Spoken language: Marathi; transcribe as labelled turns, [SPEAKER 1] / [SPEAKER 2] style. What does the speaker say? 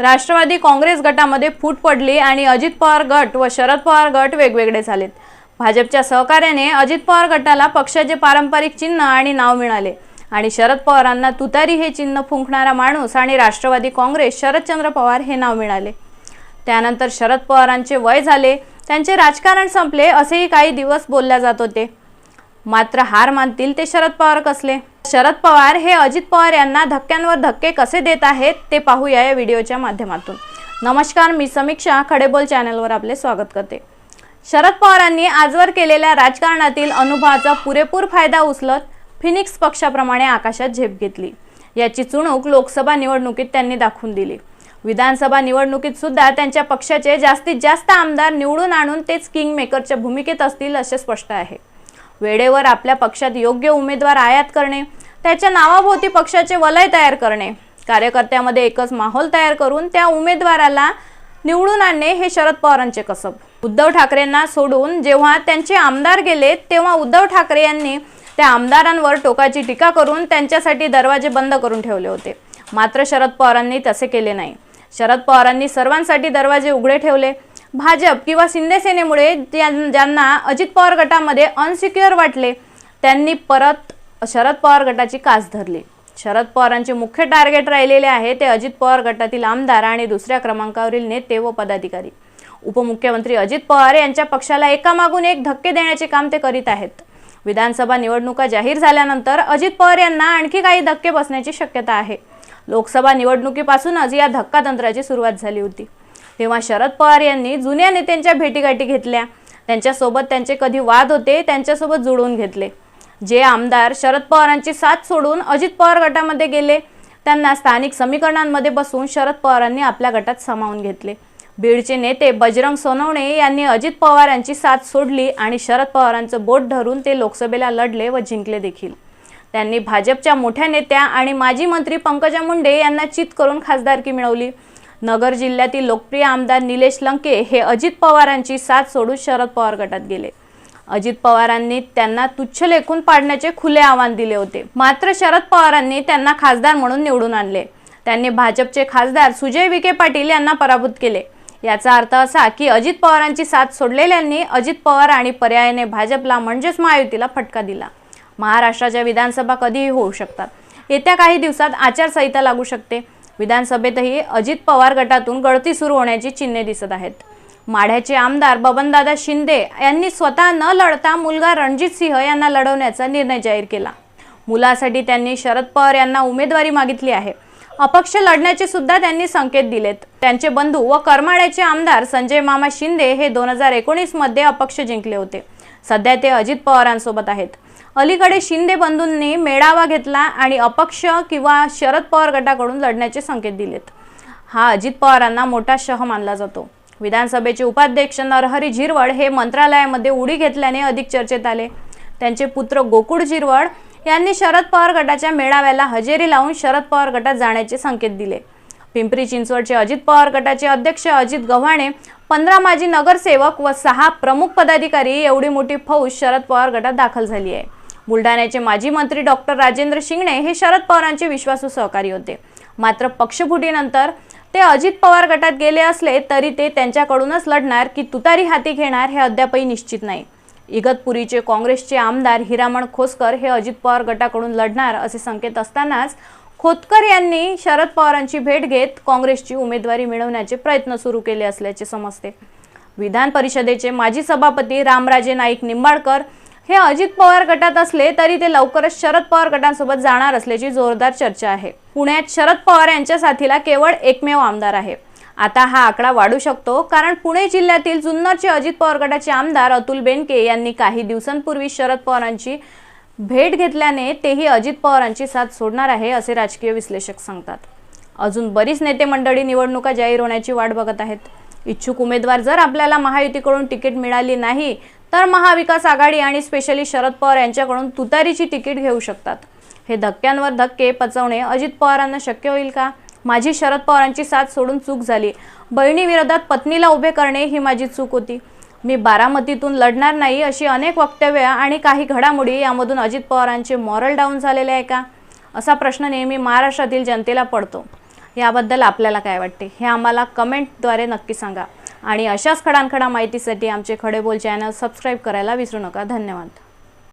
[SPEAKER 1] राष्ट्रवादी काँग्रेस गटामध्ये फूट पडली आणि अजित पवार गट व शरद पवार गट वेगवेगळे झालेत। भाजपच्या सहकार्याने अजित पवार गटाला पक्षाचे पारंपरिक चिन्ह आणि नाव मिळाले आणि शरद पवारांना तुतारी हे चिन्ह फुंकणारा माणूस आणि राष्ट्रवादी काँग्रेस शरदचंद्र पवार हे नाव मिळाले। त्यानंतर शरद पवारांचे वय झाले, त्यांचे राजकारण संपले असेही काही दिवस बोलल्या जात होते। मात्र हार मानतील ते शरद पवार कसले? शरद पवार हे अजित पवार यांना धक्क्यांवर धक्के कसे देत आहेत ते पाहूया या व्हिडिओच्या माध्यमातून। नमस्कार, मी समीक्षा खडेबोल चॅनलवर आपले स्वागत करते। शरद पवारांनी आजवर केलेल्या राजकारणातील अनुभवाचा पुरेपूर फायदा उचलत फिनिक्स पक्षाप्रमाणे आकाशात झेप घेतली। याची चुणूक लोकसभा निवडणुकीत त्यांनी दाखवून दिली। विधानसभा निवडणुकीत सुद्धा त्यांच्या पक्षाचे जास्तीत जास्त आमदार निवडून आणून तेच किंग मेकरच्या भूमिकेत असतील असे स्पष्ट आहे। वेळेवर आपल्या पक्षात योग्य उमेदवार आयात करणे, त्याच्या नावाभोवती पक्षाचे वलय तयार करणे, कार्यकर्त्यामध्ये एकच माहोल तयार करून त्या उमेदवाराला निवडून आणणे हे शरद पवारांचे कसब। उद्धव ठाकरेंना सोडून जेव्हा त्यांचे आमदार गेले तेव्हा उद्धव ठाकरे यांनी त्या आमदारांवर टोकाची टीका करून त्यांच्यासाठी दरवाजे बंद करून ठेवले होते। मात्र शरद पवारांनी तसे केले नाही। शरद पवारांनी सर्वांसाठी दरवाजे उघडे ठेवले। भाजप किंवा शिंदे सेनेमुळे ज्यांना अजित पवार गटामध्ये अनसिक्युअर वाटले त्यांनी परत शरद पवार गटाची कास धरली। शरद पवारांचे मुख्य टार्गेट राहिलेले आहे ते अजित पवार गटातील आमदार आणि दुसऱ्या क्रमांकावरील नेते व पदाधिकारी। उपमुख्यमंत्री अजित पवार यांच्या पक्षाला एकामागून एक धक्के देण्याचे काम ते करीत आहेत। विधानसभा निवडणुका जाहीर झाल्यानंतर अजित पवार यांना आणखी काही धक्के बसण्याची शक्यता आहे। लोकसभा निवडणुकीपासूनच या धक्कातंत्राची सुरुवात झाली होती। तेव्हा शरद पवार यांनी जुन्या नेत्यांच्या भेटीगाठी घेतल्या, त्यांच्यासोबत त्यांचे कधी वाद होते त्यांच्यासोबत जुळवून घेतले। जे आमदार शरद पवारांची साथ सोडून अजित पवार गटामध्ये गेले त्यांना स्थानिक समीकरणांमध्ये बसवून शरद पवारांनी आपल्या गटात सामावून घेतले। बीडचे नेते बजरंग सोनवणे यांनी अजित पवार यांची साथ सोडली आणि शरद पवारांचं बोट धरून ते लोकसभेला लढले व जिंकले देखील। त्यांनी भाजपच्या मोठ्या नेत्या आणि माजी मंत्री पंकजा मुंडे यांना चित करून खासदारकी मिळवली। नगर जिल्ह्यातील लोकप्रिय आमदार निलेश लंके हे अजित पवारांची साथ सोडून शरद पवार गटात गेले। अजित पवारांनी त्यांना तुच्छ लेखून पाडण्याचे खुले आव्हान दिले होते। मात्र शरद पवारांनी त्यांना खासदार म्हणून निवडून आणले। त्यांनी भाजपचे खासदार सुजय विखे पाटील यांना पराभूत केले। याचा अर्थ असा की अजित पवारांची साथ सोडलेल्यांनी अजित पवार आणि पर्यायाने भाजपला म्हणजेच महायुतीला फटका दिला। महाराष्ट्राच्या विधानसभा कधीही होऊ शकतात। येत्या काही दिवसात आचारसंहिता लागू शकते। विधानसभेतही अजित पवार गटातून गळती सुरू होण्याची चिन्हे दिसत आहेत। माढ्याचे आमदार बबनदादा शिंदे यांनी स्वतः न लढता मुलगा रणजित सिंह यांना लढवण्याचा निर्णय जाहीर केला। मुलासाठी त्यांनी शरद पवार यांना उमेदवारी मागितली आहे। अपक्ष लढण्याचे सुद्धा त्यांनी संकेत दिलेत। त्यांचे बंधू व करमाळ्याचे आमदार संजय मामा शिंदे हे 2019 मध्ये अपक्ष जिंकले होते। सध्या ते अजित पवारांसोबत आहेत। अलीकडे शिंदे बंधूंनी मेळावा घेतला आणि अपक्ष किंवा शरद पवार गटाकडून लढण्याचे संकेत दिलेत। हा अजित पवारांना मोठा शह मानला जातो। विधानसभेचे उपाध्यक्ष नरहरी झिरवळ हे मंत्रालयामध्ये उडी घेतल्याने अधिक चर्चेत आले। त्यांचे पुत्र गोकुळ झिरवळ यांनी शरद पवार गटाच्या मेळाव्याला हजेरी लावून शरद पवार गटात जाण्याचे संकेत दिले। पिंपरी चिंचवडचे अजित पवार गटाचे अध्यक्ष अजित गव्हाणे, 15 माजी नगरसेवक व 6 प्रमुख पदाधिकारी एवढी मोठी फौज शरद पवार गटात दाखल झाली आहे। बुलढाण्याचे माजी मंत्री डॉक्टर राजेंद्र शिंगणे हे शरद पवारांचे विश्वासू सहकारी होते। मात्र पक्षफुटीनंतर ते अजित पवार गटात गेले असले तरी ते त्यांच्याकडूनच लढणार की तुतारी हाती घेणार हे अद्यापही निश्चित नाही। इगतपुरीचे काँग्रेसचे आमदार हिरामण खोसकर हे अजित पवार गटाकडून लढणार असे संकेत असतानाच खोतकर यांनी शरद पवारांची भेट घेत काँग्रेसची उमेदवारी मिळवण्याचे प्रयत्न सुरू केले असल्याचे समजते। विधान परिषदेचे माजी सभापती रामराजे नाईक निंबाळकर हे अजित पवार गटात असले तरी ते लवकरच शरद पवार गटांसोबत जाणार असल्याची जोरदार चर्चा आहे। पुण्यात शरद पवार यांच्या साथीला केवळ एकमेव आमदार आहे। आता हा आकडा वाढू शकतो कारण पुणे जिल्ह्यातील जुन्नरचे अजित पवार गटाचे आमदार अतुल बेनके यांनी काही दिवसांपूर्वी शरद पवारांची भेट घेतल्याने तेही अजित पवारांची साथ सोडणार आहे असे राजकीय विश्लेषक सांगतात। अजून बरीच नेते मंडळी निवडणुका जाहीर होण्याची वाट बघत आहेत। इच्छुक उमेदवार जर आपल्याला महायुतीकडून तिकीट मिळाली नाही तर महाविकास आघाडी आणि स्पेशली शरद पवार यांच्याकडून तुतारीची तिकीट घेऊ शकतात। हे धक्क्यांवर धक्के पचवणे अजित पवारांना शक्य होईल का? माझी शरद पवारांची साथ सोडून चूक झाली। बहिणीविरोधात पत्नीला उभे करणे ही माझी चूक होती। मी बारामतीतून लढणार नाही अशी अनेक वक्तव्य आणि काही घडामोडी यामधून अजित पवारांचे मॉरल डाऊन झालेले आहे का? असा प्रश्न नेहमी महाराष्ट्रातील जनतेला पडतो। याबद्दल आपल्याला काय वाटते हे आम्हाला कमेंटद्वारे नक्की सांगा आणि अशाच खडानखडा माहितीसाठी आमचे खडे बोल चॅनल सबस्क्राईब करायला विसरू नका. धन्यवाद.